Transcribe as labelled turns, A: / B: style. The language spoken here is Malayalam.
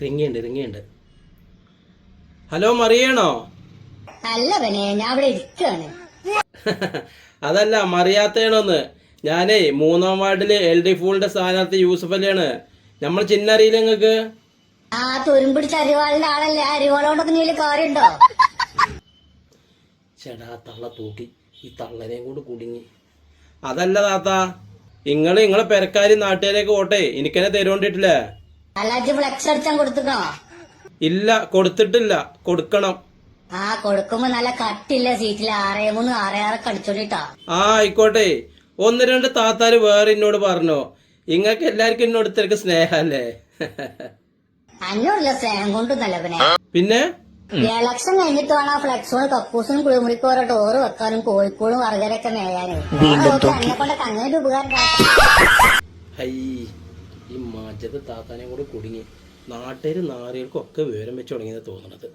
A: റിങ്ങിയുണ്ട്. ഹലോ മറിയാണോ?
B: അല്ല പിന്നെ ഞാൻ ഇവിടെ ഇരിക്കാണ്.
A: അതല്ല മറിയാത്തേണോന്ന്. ഞാനേ 3-ാം വാർഡില് LDF സ്ഥാനാർത്ഥി യൂസഫ് അലിയാണ്. നമ്മൾ ചിന്നറിയില്ല നിങ്ങക്ക്?
B: ആ തുരുമ്പിടിച്ച അരിവാളിന്റെ ആളല്ലേ? അരിവാളോടൊക്കെ നീല് കാര്യമുണ്ടോ?
A: ചേടാ തള്ള തൂക്കി ഈ തള്ളനെയും കൊണ്ട് കുടുങ്ങി. അതല്ല താത്ത, നിങ്ങളെ പെരക്കാരി നാട്ടുകാരേക്ക് ഓട്ടെ എനിക്കെന്നെ തരുകൊണ്ടിട്ടില്ലേ?
B: അല്ലാജ് ഫ്ലെക്സ് അടിച്ചാൻ കൊടുത്തിക്കണോ?
A: ഇല്ല, കൊടുത്തിട്ടില്ല, കൊടുക്കണം.
B: ആ കൊടുക്കുമ്പോ നല്ല കട്ടില്ല സീറ്റിൽ 6-3 6-6 അടിച്ചോണ്ടിട്ടാ.
A: ആ ആയിക്കോട്ടെ. 1-2 താത്താര് വേറെ എന്നോട് പറഞ്ഞു ഇങ്ങക്ക് എല്ലാവർക്കും എന്നോട് ഇത്രക്ക് സ്നേഹല്ലേ?
B: അന്നോടുള്ള സ്നേഹം കൊണ്ടൊന്നല്ല
A: പിന്നെ
B: ഇലക്ഷൻ കഴിഞ്ഞിട്ട് വേണം ഫ്ലെക്സും കക്കൂസും കുളിമുറിക്കോരോ ഡോറ് വെക്കാനും കോഴിക്കോളും വർഗരൊക്കെ മേയാനും. എന്നെ കൊണ്ടൊക്കെ അങ്ങനെ ഉപകാരം.
A: ഹൈ, ഈ മാറ്റത്ത് താത്താനെയും കൂടി കുടുങ്ങി. നാട്ടുകാരും നാറികൾക്കും ഒക്കെ വിവരം വെച്ച് തുടങ്ങിയത് തോന്നണത്.